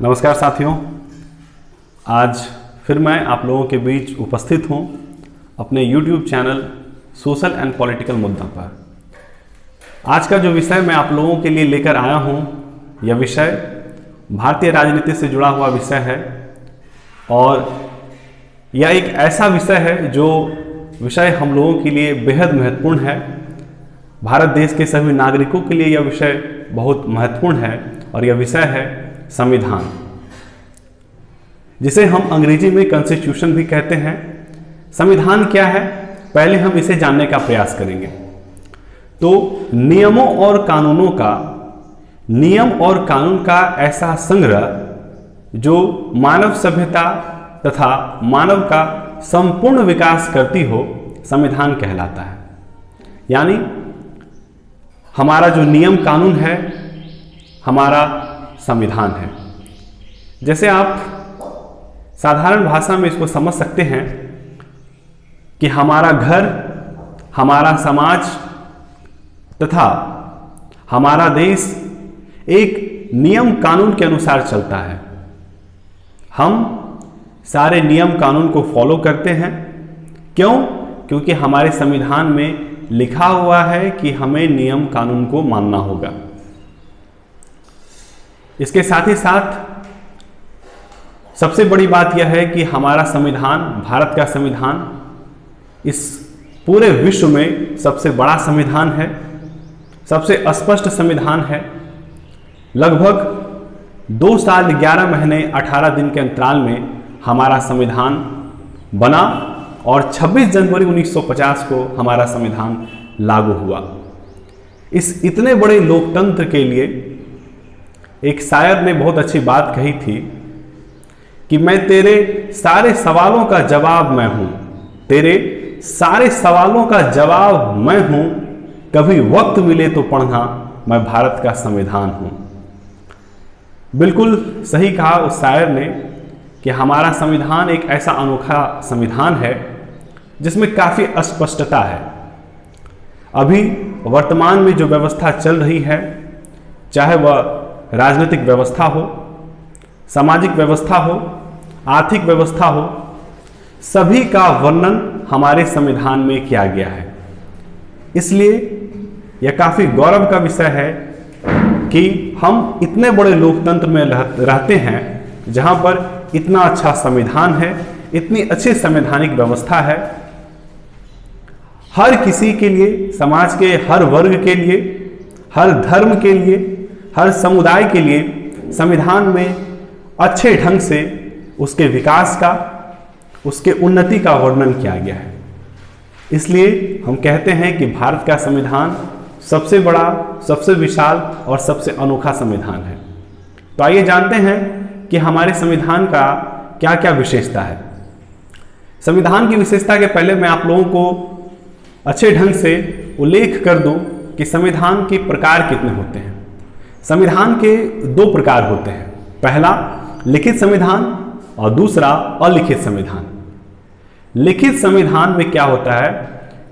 नमस्कार साथियों, आज फिर मैं आप लोगों के बीच उपस्थित हूं अपने YouTube channel social and political मुद्दा पर। आज का जो विषय मैं आप लोगों के लिए लेकर आया हूं, यह विषय भारतीय राजनीति से जुड़ा हुआ विषय है और यह एक ऐसा विषय है जो विषय हम लोगों के लिए बेहद महत्वपूर्ण है। भारत देश के सभी नागरिकों के लिए यह विषय बहुत महत्वपूर्ण है और यह विषय है संविधान, जिसे हम अंग्रेजी में कॉन्स्टिट्यूशन भी कहते हैं। संविधान क्या है, पहले हम इसे जानने का प्रयास करेंगे। तो नियम और कानून का ऐसा संग्रह जो मानव सभ्यता तथा मानव का संपूर्ण विकास करती हो, संविधान कहलाता है। यानी हमारा जो नियम कानून है, हमारा संविधान है। जैसे आप साधारण भाषा में इसको समझ सकते हैं कि हमारा घर, हमारा समाज तथा हमारा देश एक नियम कानून के अनुसार चलता है। हम सारे नियम कानून को फॉलो करते हैं। क्यों? क्योंकि हमारे संविधान में लिखा हुआ है कि हमें नियम कानून को मानना होगा। इसके साथ ही साथ सबसे बड़ी बात यह है कि हमारा संविधान, भारत का संविधान, इस पूरे विश्व में सबसे बड़ा संविधान है, सबसे स्पष्ट संविधान है। लगभग 2 साल 11 महीने 18 दिन के अंतराल में हमारा संविधान बना और 26 जनवरी 1950 को हमारा संविधान लागू हुआ। इस इतने बड़े लोकतंत्र के लिए एक शायर ने बहुत अच्छी बात कही थी कि मैं तेरे सारे सवालों का जवाब मैं हूं, तेरे सारे सवालों का जवाब मैं हूं, कभी वक्त मिले तो पढ़ना, मैं भारत का संविधान हूं। बिल्कुल सही कहा उस शायर ने कि हमारा संविधान एक ऐसा अनोखा संविधान है जिसमें काफ़ी अस्पष्टता है। अभी वर्तमान में जो व्यवस्था चल रही है, चाहे वह राजनीतिक व्यवस्था हो, सामाजिक व्यवस्था हो, आर्थिक व्यवस्था हो, सभी का वर्णन हमारे संविधान में किया गया है। इसलिए यह काफ़ी गौरव का विषय है कि हम इतने बड़े लोकतंत्र में रहते हैं जहां पर इतना अच्छा संविधान है, इतनी अच्छी संवैधानिक व्यवस्था है। हर किसी के लिए, समाज के हर वर्ग के लिए, हर धर्म के लिए, हर समुदाय के लिए संविधान में अच्छे ढंग से उसके विकास का, उसके उन्नति का वर्णन किया गया है। इसलिए हम कहते हैं कि भारत का संविधान सबसे बड़ा, सबसे विशाल और सबसे अनोखा संविधान है। तो आइए जानते हैं कि हमारे संविधान का क्या क्या विशेषता है। संविधान की विशेषता के पहले मैं आप लोगों को अच्छे ढंग से उल्लेख कर दूं कि संविधान के प्रकार कितने होते हैं। संविधान के 2 प्रकार होते हैं, पहला लिखित संविधान और दूसरा अलिखित संविधान। लिखित संविधान में क्या होता है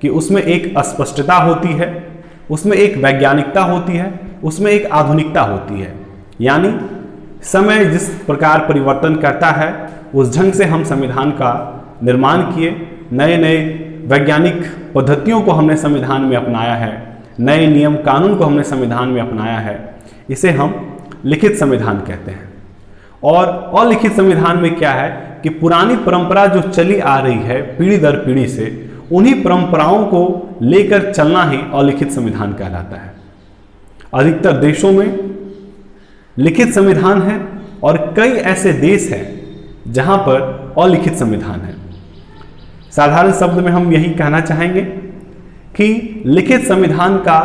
कि उसमें एक अस्पष्टता होती है, उसमें एक वैज्ञानिकता होती है, उसमें एक आधुनिकता होती है। यानी समय जिस प्रकार परिवर्तन करता है, उस ढंग से हम संविधान का निर्माण किए, नए नए वैज्ञानिक पद्धतियों को हमने संविधान में अपनाया है, नए नियम कानून को हमने संविधान में अपनाया है। इसे हम लिखित संविधान कहते हैं। और अलिखित संविधान में क्या है कि पुरानी परंपरा जो चली आ रही है पीढ़ी दर पीढ़ी से, उन्हीं परंपराओं को लेकर चलना ही अलिखित संविधान कहलाता है। अधिकतर देशों में लिखित संविधान है और कई ऐसे देश हैं जहां पर अलिखित संविधान है। साधारण शब्द में हम यही कहना चाहेंगे कि लिखित संविधान का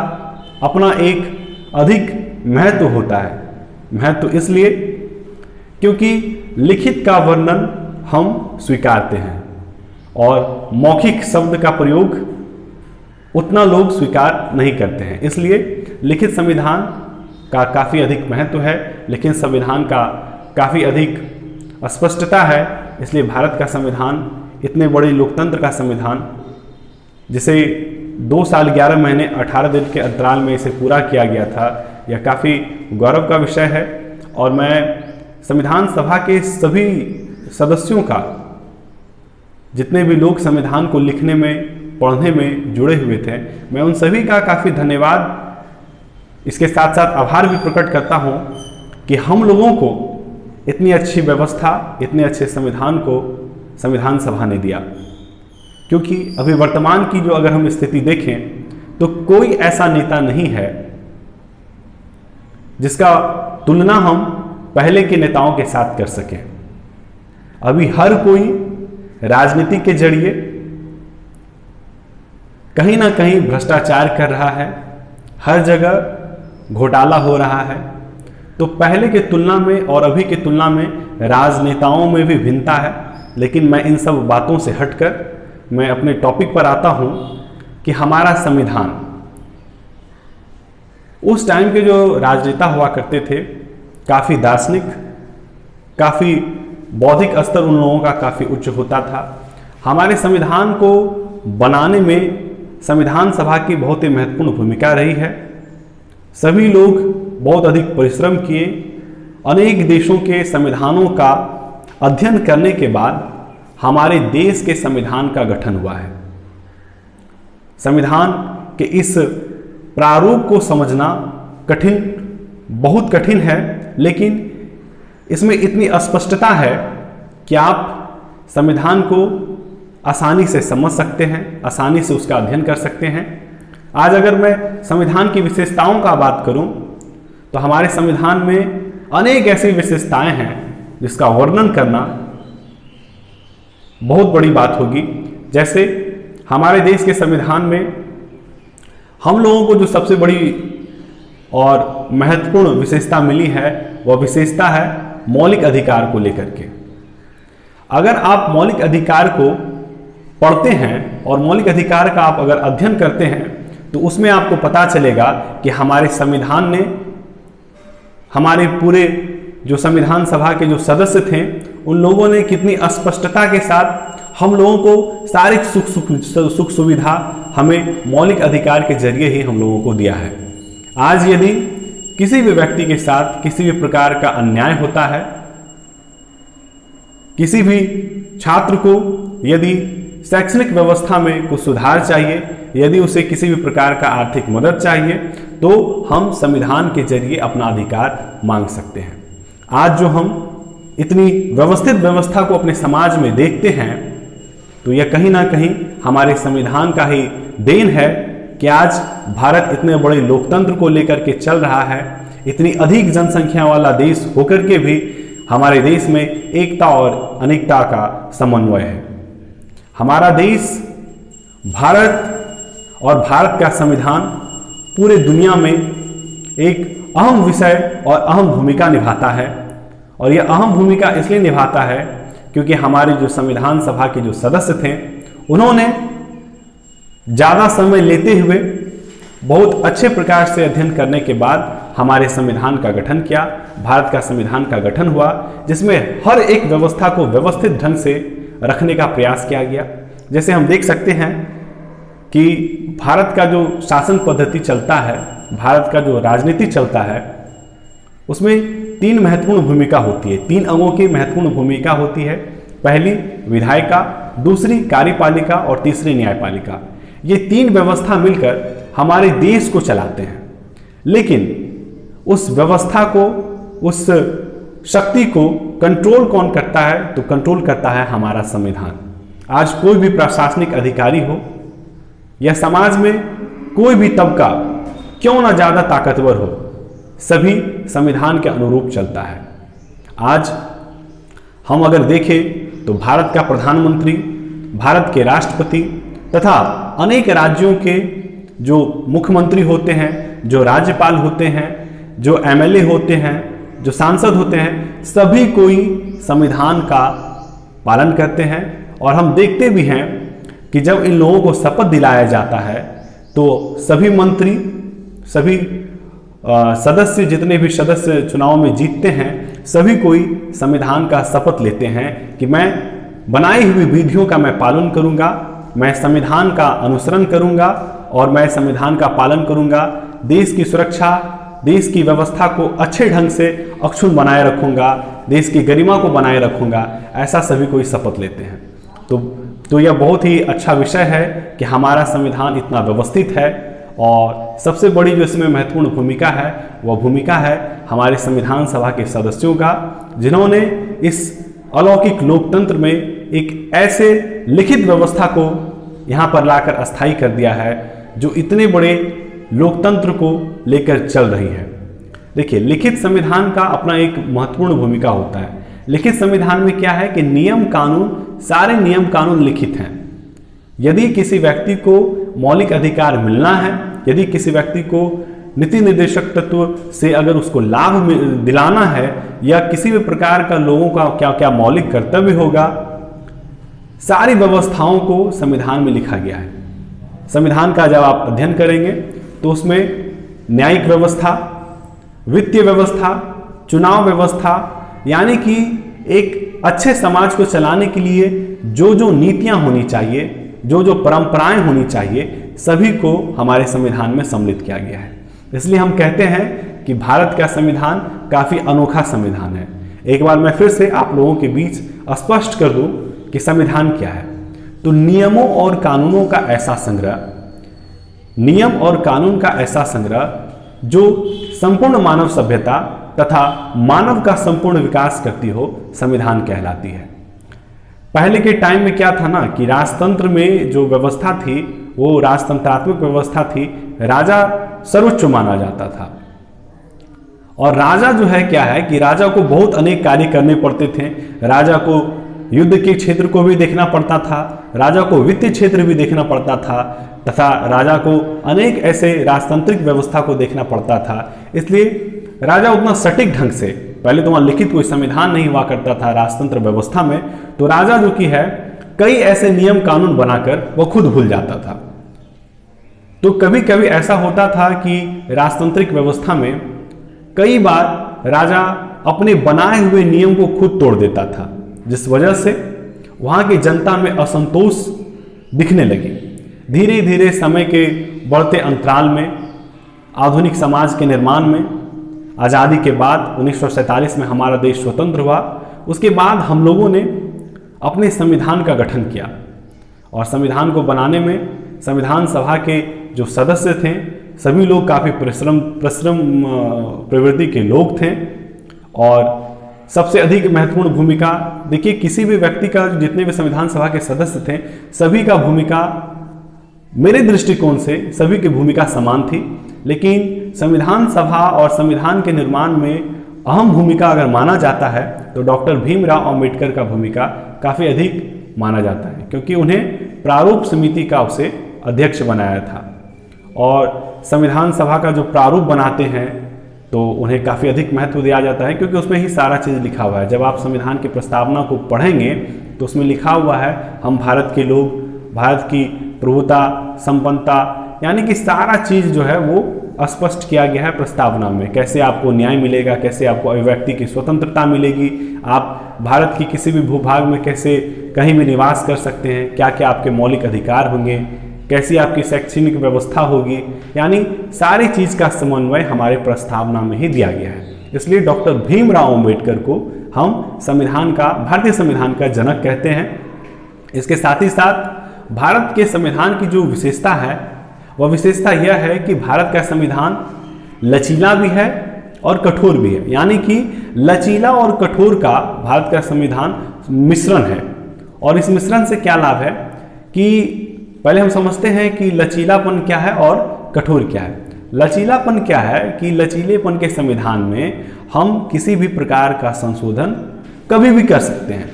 अपना एक अधिक महत्व होता है। महत्व इसलिए क्योंकि लिखित का वर्णन हम स्वीकारते हैं और मौखिक शब्द का प्रयोग उतना लोग स्वीकार नहीं करते हैं। इसलिए लिखित संविधान का काफ़ी अधिक महत्व है, लेकिन संविधान का काफ़ी अधिक अस्पष्टता है। इसलिए भारत का संविधान, इतने बड़े लोकतंत्र का संविधान, जिसे 2 साल 11 महीने 18 दिन के अंतराल में इसे पूरा किया गया था, यह काफ़ी गौरव का विषय है। और मैं संविधान सभा के सभी सदस्यों का, जितने भी लोग संविधान को लिखने में, पढ़ने में जुड़े हुए थे, मैं उन सभी का काफ़ी धन्यवाद, इसके साथ साथ आभार भी प्रकट करता हूं कि हम लोगों को इतनी अच्छी व्यवस्था, इतने अच्छे संविधान को संविधान सभा ने दिया। क्योंकि अभी वर्तमान की जो अगर हम स्थिति देखें तो कोई ऐसा नेता नहीं है जिसका तुलना हम पहले के नेताओं के साथ कर सकें। अभी हर कोई राजनीति के जरिए कहीं ना कहीं भ्रष्टाचार कर रहा है, हर जगह घोटाला हो रहा है। तो पहले के तुलना में और अभी की तुलना में राजनेताओं में भी भिन्नता है। लेकिन मैं इन सब बातों से हटकर मैं अपने टॉपिक पर आता हूं कि हमारा संविधान, उस टाइम के जो राजनेता हुआ करते थे, काफ़ी दार्शनिक, काफ़ी बौद्धिक स्तर उन लोगों का काफ़ी उच्च होता था। हमारे संविधान को बनाने में संविधान सभा की बहुत ही महत्वपूर्ण भूमिका रही है। सभी लोग बहुत अधिक परिश्रम किए। अनेक देशों के संविधानों का अध्ययन करने के बाद हमारे देश के संविधान का गठन हुआ है। संविधान के इस प्रारूप को समझना कठिन, बहुत कठिन है, लेकिन इसमें इतनी अस्पष्टता है कि आप संविधान को आसानी से समझ सकते हैं, आसानी से उसका अध्ययन कर सकते हैं। आज अगर मैं संविधान की विशेषताओं का बात करूं तो हमारे संविधान में अनेक ऐसी विशेषताएं हैं जिसका वर्णन करना बहुत बड़ी बात होगी। जैसे हमारे देश के संविधान में हम लोगों को जो सबसे बड़ी और महत्वपूर्ण विशेषता मिली है वह विशेषता है मौलिक अधिकार को लेकर के। अगर आप मौलिक अधिकार को पढ़ते हैं और मौलिक अधिकार का आप अगर अध्ययन करते हैं तो उसमें आपको पता चलेगा कि हमारे संविधान ने, हमारे पूरे जो संविधान सभा के जो सदस्य थे उन लोगों ने कितनी अस्पष्टता के साथ हम लोगों को सारी सुख सुविधा हमें मौलिक अधिकार के जरिए ही हम लोगों को दिया है। आज यदि किसी भी व्यक्ति के साथ किसी भी प्रकार का अन्याय होता है, किसी भी छात्र को यदि शैक्षणिक व्यवस्था में कुछ सुधार चाहिए, यदि उसे किसी भी प्रकार का आर्थिक मदद चाहिए, तो हम संविधान के जरिए अपना अधिकार मांग सकते हैं। आज जो हम इतनी व्यवस्थित व्यवस्था को अपने समाज में देखते हैं तो यह कहीं ना कहीं हमारे संविधान का ही देन है कि आज भारत इतने बड़े लोकतंत्र को लेकर के चल रहा है। इतनी अधिक जनसंख्या वाला देश होकर के भी हमारे देश में एकता और अनेकता का समन्वय है। हमारा देश भारत और भारत का संविधान पूरे दुनिया में एक अहम विषय और अहम भूमिका निभाता है। और यह अहम भूमिका इसलिए निभाता है क्योंकि हमारे जो संविधान सभा के जो सदस्य थे उन्होंने ज़्यादा समय लेते हुए बहुत अच्छे प्रकार से अध्ययन करने के बाद हमारे संविधान का गठन किया। भारत का संविधान का गठन हुआ जिसमें हर एक व्यवस्था को व्यवस्थित ढंग से रखने का प्रयास किया गया। जैसे हम देख सकते हैं कि भारत का जो शासन पद्धति चलता है, भारत का जो राजनीति चलता है, उसमें तीन महत्वपूर्ण भूमिका होती है, तीन अंगों की महत्वपूर्ण भूमिका होती है। पहली विधायिका, दूसरी कार्यपालिका और तीसरी न्यायपालिका। ये तीन व्यवस्था मिलकर हमारे देश को चलाते हैं। लेकिन उस व्यवस्था को, उस शक्ति को कंट्रोल कौन करता है? तो कंट्रोल करता है हमारा संविधान। आज कोई भी प्रशासनिक अधिकारी हो या समाज में कोई भी तबका क्यों ना ज़्यादा ताकतवर हो, सभी संविधान के अनुरूप चलता है। आज हम अगर देखें तो भारत का प्रधानमंत्री, भारत के राष्ट्रपति तथा अनेक राज्यों के जो मुख्यमंत्री होते हैं, जो राज्यपाल होते हैं, जो एमएलए होते हैं, जो सांसद होते हैं, सभी कोई संविधान का पालन करते हैं। और हम देखते भी हैं कि जब इन लोगों को शपथ दिलाया जाता है तो सभी मंत्री, सभी सदस्य, जितने भी सदस्य चुनाव में जीतते हैं, सभी कोई संविधान का शपथ लेते हैं कि मैं बनाई हुई विधियों का मैं पालन करूंगा, मैं संविधान का अनुसरण करूंगा और मैं संविधान का पालन करूंगा। देश की सुरक्षा, देश की व्यवस्था को अच्छे ढंग से अक्षुण्ण बनाए रखूंगा, देश की गरिमा को बनाए रखूंगा, ऐसा सभी कोई शपथ लेते हैं। तो यह बहुत ही अच्छा विषय है कि हमारा संविधान इतना व्यवस्थित है। और सबसे बड़ी जो इसमें महत्वपूर्ण भूमिका है वह भूमिका है हमारे संविधान सभा के सदस्यों का, जिन्होंने इस अलौकिक लोकतंत्र में एक ऐसे लिखित व्यवस्था को यहाँ पर लाकर अस्थायी कर दिया है जो इतने बड़े लोकतंत्र को लेकर चल रही है। देखिए, लिखित संविधान का अपना एक महत्वपूर्ण भूमिका होता है। लिखित संविधान में क्या है कि नियम कानून, सारे नियम कानून लिखित हैं। यदि किसी व्यक्ति को मौलिक अधिकार मिलना है, यदि किसी व्यक्ति को नीति निर्देशक तत्व से अगर उसको लाभ दिलाना है, या किसी भी प्रकार का लोगों का क्या क्या मौलिक कर्तव्य होगा, सारी व्यवस्थाओं को संविधान में लिखा गया है। संविधान का जब आप अध्ययन करेंगे तो उसमें न्यायिक व्यवस्था, वित्तीय व्यवस्था, चुनाव व्यवस्था, यानी कि एक अच्छे समाज को चलाने के लिए जो जो नीतियां होनी चाहिए, जो जो परंपराएं होनी चाहिए, सभी को हमारे संविधान में सम्मिलित किया गया है। इसलिए हम कहते हैं कि भारत का संविधान काफ़ी अनोखा संविधान है। एक बार मैं फिर से आप लोगों के बीच स्पष्ट कर दूं कि संविधान क्या है। तो नियमों और कानूनों का ऐसा संग्रह, नियम और कानून का ऐसा संग्रह जो संपूर्ण मानव सभ्यता तथा मानव का संपूर्ण विकास करती हो, संविधान कहलाती है। पहले के टाइम में क्या था ना कि राजतंत्र में जो व्यवस्था थी वो राजतंत्रात्मक व्यवस्था थी। राजा सर्वोच्च माना जाता था, और राजा जो है क्या है कि राजा को बहुत अनेक कार्य करने पड़ते थे। राजा को युद्ध के क्षेत्र को भी देखना पड़ता था, राजा को वित्तीय क्षेत्र भी देखना पड़ता था, तथा राजा को अनेक ऐसे राजतांत्रिक व्यवस्था को देखना पड़ता था। इसलिए राजा उतना सटीक ढंग से, पहले तो वहाँ लिखित कोई संविधान नहीं हुआ करता था राजतंत्र व्यवस्था में, तो राजा जो कि है कई ऐसे नियम कानून बनाकर वो खुद भूल जाता था। तो कभी कभी ऐसा होता था कि राजतांत्रिक व्यवस्था में कई बार राजा अपने बनाए हुए नियम को खुद तोड़ देता था, जिस वजह से वहाँ की जनता में असंतोष दिखने लगी। धीरे धीरे समय के बढ़ते अंतराल में, आधुनिक समाज के निर्माण में, आज़ादी के बाद 1947 में हमारा देश स्वतंत्र हुआ, उसके बाद हम लोगों ने अपने संविधान का गठन किया। और संविधान को बनाने में संविधान सभा के जो सदस्य थे सभी लोग काफ़ी परिश्रम प्रवृत्ति के लोग थे। और सबसे अधिक महत्वपूर्ण भूमिका, देखिए किसी भी व्यक्ति का, जितने भी संविधान सभा के सदस्य थे सभी का भूमिका, मेरे दृष्टिकोण से सभी की भूमिका समान थी। लेकिन संविधान सभा और संविधान के निर्माण में अहम भूमिका अगर माना जाता है तो डॉक्टर भीमराव अंबेडकर का भूमिका काफ़ी अधिक माना जाता है, क्योंकि उन्हें प्रारूप समिति का उसे अध्यक्ष बनाया था। और संविधान सभा का जो प्रारूप बनाते हैं तो उन्हें काफ़ी अधिक महत्व दिया जाता है, क्योंकि उसमें ही सारा चीज़ लिखा हुआ है। जब आप संविधान की प्रस्तावना को पढ़ेंगे तो उसमें लिखा हुआ है हम भारत के लोग, भारत की प्रभुता, संपन्नता, यानी कि सारा चीज़ जो है वो स्पष्ट किया गया है प्रस्तावना में। कैसे आपको न्याय मिलेगा, कैसे आपको अभिव्यक्ति की स्वतंत्रता मिलेगी, आप भारत की किसी भी भूभाग में कैसे कहीं भी निवास कर सकते हैं, क्या क्या आपके मौलिक अधिकार होंगे, कैसी आपकी शैक्षणिक व्यवस्था होगी, यानी सारी चीज़ का समन्वय हमारे प्रस्तावना में ही दिया गया है। इसलिए डॉक्टर भीमराव अंबेडकर को हम संविधान का, भारतीय संविधान का जनक कहते हैं। इसके साथ ही साथ भारत के संविधान की जो विशेषता है वह विशेषता यह है कि भारत का संविधान लचीला भी है और कठोर भी है। यानी कि लचीला और कठोर का भारत का संविधान मिश्रण है। और इस मिश्रण से क्या लाभ है कि पहले हम समझते हैं कि लचीलापन क्या है और कठोर क्या है। लचीलापन क्या है कि लचीलेपन के संविधान में हम किसी भी प्रकार का संशोधन कभी भी कर सकते हैं।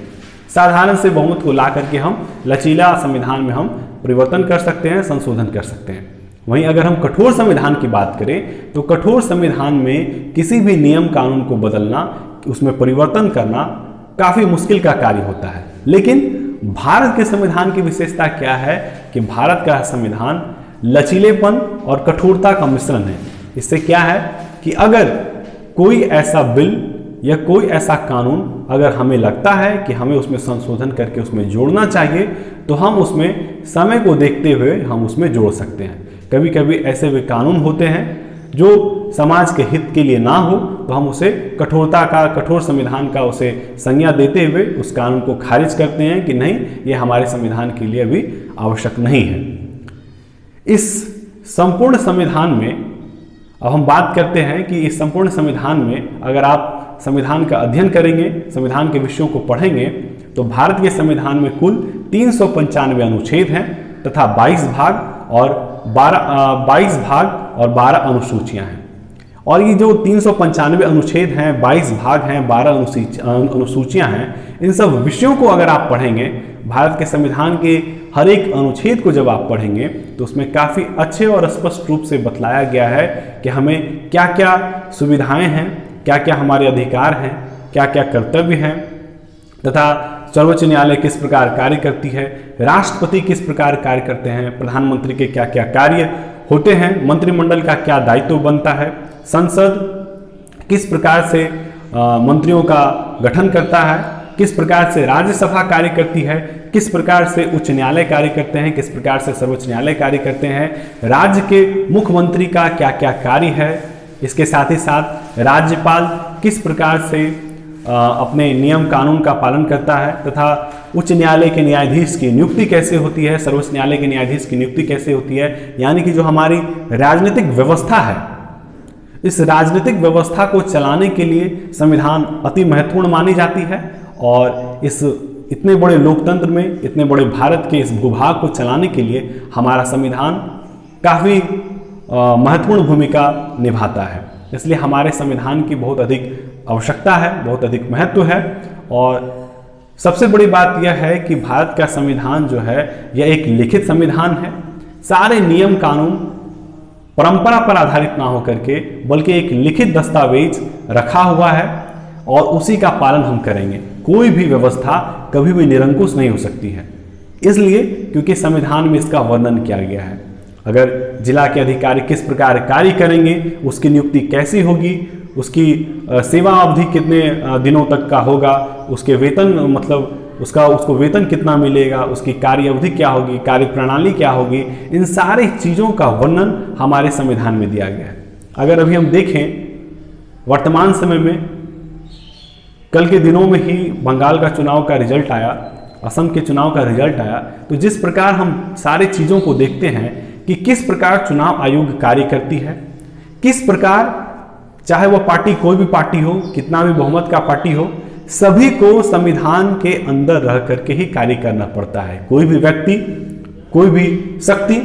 साधारण से बहुमत को ला करके हम लचीला संविधान में हम परिवर्तन कर सकते हैं, संशोधन कर सकते हैं। वहीं अगर हम कठोर संविधान की बात करें तो कठोर संविधान में किसी भी नियम कानून को बदलना, उसमें परिवर्तन करना काफ़ी मुश्किल का कार्य होता है। लेकिन भारत के संविधान की विशेषता क्या है कि भारत का संविधान लचीलेपन और कठोरता का मिश्रण है। इससे क्या है कि अगर कोई ऐसा बिल या कोई ऐसा कानून अगर हमें लगता है कि हमें उसमें संशोधन करके उसमें जोड़ना चाहिए तो हम उसमें समय को देखते हुए हम उसमें जोड़ सकते हैं। कभी कभी ऐसे भी कानून होते हैं जो समाज के हित के लिए ना हो तो हम उसे कठोर संविधान का उसे संज्ञा देते हुए उस कानून को खारिज करते हैं कि नहीं, ये हमारे संविधान के लिए अभी आवश्यक नहीं है। इस संपूर्ण संविधान में अब हम बात करते हैं कि इस संपूर्ण संविधान में अगर आप संविधान का अध्ययन करेंगे, संविधान के विषयों को पढ़ेंगे, तो भारत के संविधान में कुल 395 अनुच्छेद हैं तथा 22 भाग और 12 अनुसूचियां हैं। और ये जो 395 अनुच्छेद हैं, 22 भाग हैं, 12 अनुसूचियां हैं, इन सब विषयों को अगर आप पढ़ेंगे, भारत के संविधान के हर एक अनुच्छेद को जब आप पढ़ेंगे तो उसमें काफ़ी अच्छे और स्पष्ट रूप से बतलाया गया है कि हमें क्या क्या सुविधाएं हैं, क्या क्या हमारे अधिकार हैं, क्या क्या कर्तव्य हैं, तथा सर्वोच्च न्यायालय किस प्रकार कार्य करती है, राष्ट्रपति किस प्रकार कार्य करते हैं, प्रधानमंत्री के क्या क्या कार्य होते हैं, मंत्रिमंडल का क्या दायित्व बनता है, संसद किस प्रकार से मंत्रियों का गठन करता है, किस प्रकार से राज्यसभा कार्य करती है, किस प्रकार से उच्च न्यायालय कार्य करते हैं, किस प्रकार से सर्वोच्च न्यायालय कार्य करते हैं, राज्य के मुख्यमंत्री का क्या क्या कार्य है, इसके साथ ही साथ राज्यपाल किस प्रकार से अपने नियम कानून का पालन करता है, तथा उच्च न्यायालय के न्यायाधीश की नियुक्ति कैसे होती है, सर्वोच्च न्यायालय के न्यायाधीश की नियुक्ति कैसे होती है। यानी कि जो हमारी राजनीतिक व्यवस्था है, इस राजनीतिक व्यवस्था को चलाने के लिए संविधान अति महत्वपूर्ण मानी जाती है। और इस इतने बड़े लोकतंत्र में, इतने बड़े भारत के इस भूभाग को चलाने के लिए हमारा संविधान काफ़ी महत्वपूर्ण भूमिका निभाता है। इसलिए हमारे संविधान की बहुत अधिक आवश्यकता है, बहुत अधिक महत्व है। और सबसे बड़ी बात यह है कि भारत का संविधान जो है यह एक लिखित संविधान है। सारे नियम कानून परंपरा पर आधारित ना होकर के बल्कि एक लिखित दस्तावेज रखा हुआ है और उसी का पालन हम करेंगे। कोई भी व्यवस्था कभी भी निरंकुश नहीं हो सकती है, इसलिए क्योंकि संविधान में इसका वर्णन किया गया है। अगर जिला के अधिकारी किस प्रकार कार्य करेंगे, उसकी नियुक्ति कैसी होगी, उसकी सेवा अवधि कितने दिनों तक का होगा, उसके वेतन उसको वेतन कितना मिलेगा, उसकी कार्य अवधि क्या होगी, कार्य प्रणाली क्या होगी, इन सारी चीज़ों का वर्णन हमारे संविधान में दिया गया है। अगर अभी हम देखें वर्तमान समय में, कल के दिनों में ही बंगाल का चुनाव का रिजल्ट आया, असम के चुनाव का रिजल्ट आया, तो जिस प्रकार हम सारी चीज़ों को देखते हैं कि किस प्रकार चुनाव आयोग कार्य करती है, किस प्रकार चाहे वह पार्टी कोई भी पार्टी हो, कितना भी बहुमत का पार्टी हो, सभी को संविधान के अंदर रह करके ही कार्य करना पड़ता है। कोई भी व्यक्ति, कोई भी शक्ति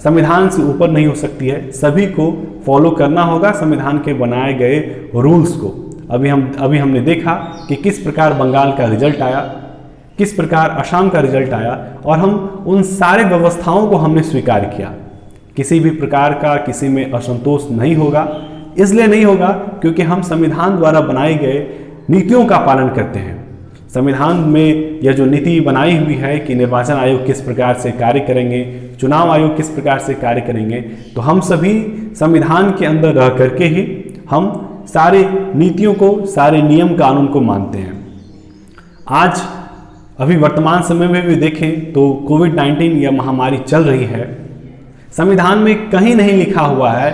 संविधान से ऊपर नहीं हो सकती है, सभी को फॉलो करना होगा संविधान के बनाए गए रूल्स को। अभी हमने देखा कि किस प्रकार बंगाल का रिजल्ट आया, किस प्रकार असम का रिजल्ट आया, और हम उन सारे व्यवस्थाओं को हमने स्वीकार किया। किसी भी प्रकार का किसी में असंतोष नहीं होगा, इसलिए नहीं होगा क्योंकि हम संविधान द्वारा बनाए गए नीतियों का पालन करते हैं। संविधान में यह जो नीति बनाई हुई है कि निर्वाचन आयोग किस प्रकार से कार्य करेंगे, चुनाव आयोग किस प्रकार से कार्य करेंगे, तो हम सभी संविधान के अंदर रह करके ही हम सारे नीतियों को, सारे नियम कानून को मानते हैं। आज अभी वर्तमान समय में भी देखें तो कोविड-19 यह महामारी चल रही है। संविधान में कहीं नहीं लिखा हुआ है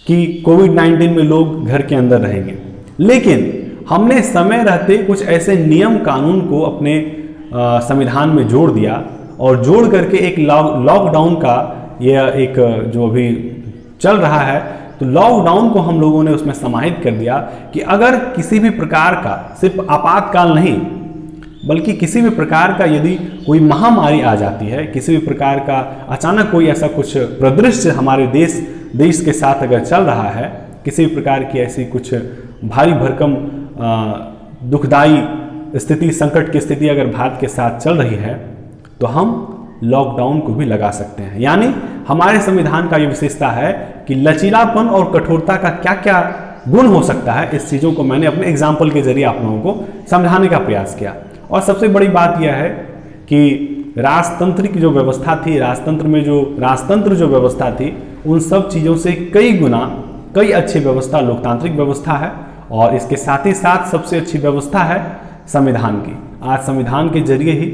कि कोविड-19 में लोग घर के अंदर रहेंगे, लेकिन हमने समय रहते कुछ ऐसे नियम कानून को अपने संविधान में जोड़ दिया और जोड़ करके एक लॉकडाउन का यह एक जो अभी चल रहा है, तो लॉकडाउन को हम लोगों ने उसमें समाहित कर दिया कि अगर किसी भी प्रकार का, सिर्फ आपातकाल नहीं बल्कि किसी भी प्रकार का यदि कोई महामारी आ जाती है, किसी भी प्रकार का अचानक कोई ऐसा कुछ परिदृश्य हमारे देश के साथ अगर चल रहा है, किसी भी प्रकार की ऐसी कुछ भारी भरकम दुखदाई स्थिति, संकट की स्थिति अगर भारत के साथ चल रही है, तो हम लॉकडाउन को भी लगा सकते हैं। यानी हमारे संविधान का ये विशेषता है कि लचीलापन और कठोरता का क्या क्या गुण हो सकता है, इस चीज़ों को मैंने अपने एग्जाम्पल के जरिए आप लोगों को समझाने का प्रयास किया। और सबसे बड़ी बात यह है कि राजतंत्र की जो व्यवस्था थी, राजतंत्र जो व्यवस्था थी, उन सब चीज़ों से कई गुना कई अच्छी व्यवस्था लोकतांत्रिक व्यवस्था है। और इसके साथ ही साथ सबसे अच्छी व्यवस्था है संविधान की। आज संविधान के जरिए ही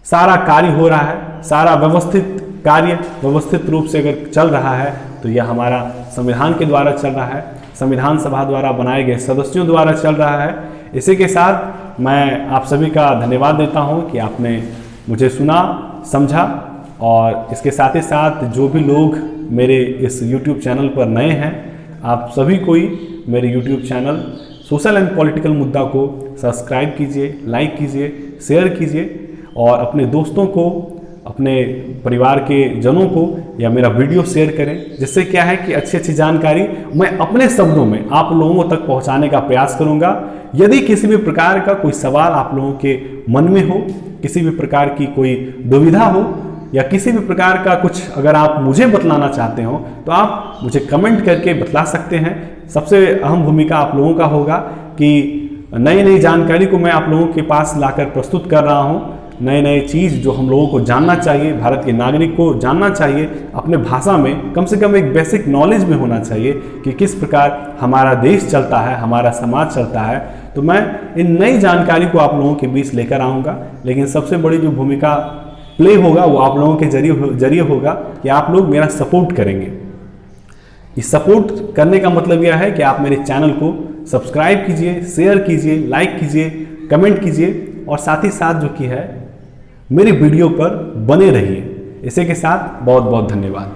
सारा कार्य हो रहा है, सारा व्यवस्थित कार्य व्यवस्थित रूप से अगर चल रहा है तो यह हमारा संविधान के द्वारा चल रहा है, संविधान सभा द्वारा बनाए गए सदस्यों द्वारा चल रहा है। इसी के साथ मैं आप सभी का धन्यवाद देता हूं कि आपने मुझे सुना, समझा, और इसके साथ ही साथ जो भी लोग मेरे इस YouTube चैनल पर नए हैं, आप सभी कोई मेरे YouTube channel social and political मुद्दा को सब्सक्राइब कीजिए, लाइक कीजिए, शेयर कीजिए और अपने दोस्तों को, अपने परिवार के जनों को या मेरा वीडियो शेयर करें, जिससे क्या है कि अच्छी अच्छी जानकारी मैं अपने शब्दों में आप लोगों तक पहुंचाने का प्रयास करूंगा। यदि किसी भी प्रकार का कोई सवाल आप लोगों के मन में हो, किसी भी प्रकार की कोई दुविधा हो या किसी भी प्रकार का कुछ अगर आप मुझे बतलाना चाहते हो तो आप मुझे कमेंट करके बतला सकते हैं। सबसे अहम भूमिका आप लोगों का होगा कि नई नई जानकारी को मैं आप लोगों के पास लाकर प्रस्तुत कर रहा हूं। नए नए चीज़ जो हम लोगों को जानना चाहिए, भारत के नागरिक को जानना चाहिए, अपने भाषा में कम से कम एक बेसिक नॉलेज में होना चाहिए कि किस प्रकार हमारा देश चलता है, हमारा समाज चलता है। तो मैं इन नई जानकारी को आप लोगों के बीच लेकर आऊँगा, लेकिन सबसे बड़ी जो भूमिका प्ले होगा वो आप लोगों के जरिए होगा कि आप लोग मेरा सपोर्ट करेंगे। इस सपोर्ट करने का मतलब यह है कि आप मेरे चैनल को सब्सक्राइब कीजिए, शेयर कीजिए, लाइक कीजिए, कमेंट कीजिए और साथ ही साथ जो कि है मेरी वीडियो पर बने रहिए। इसी के साथ बहुत बहुत धन्यवाद।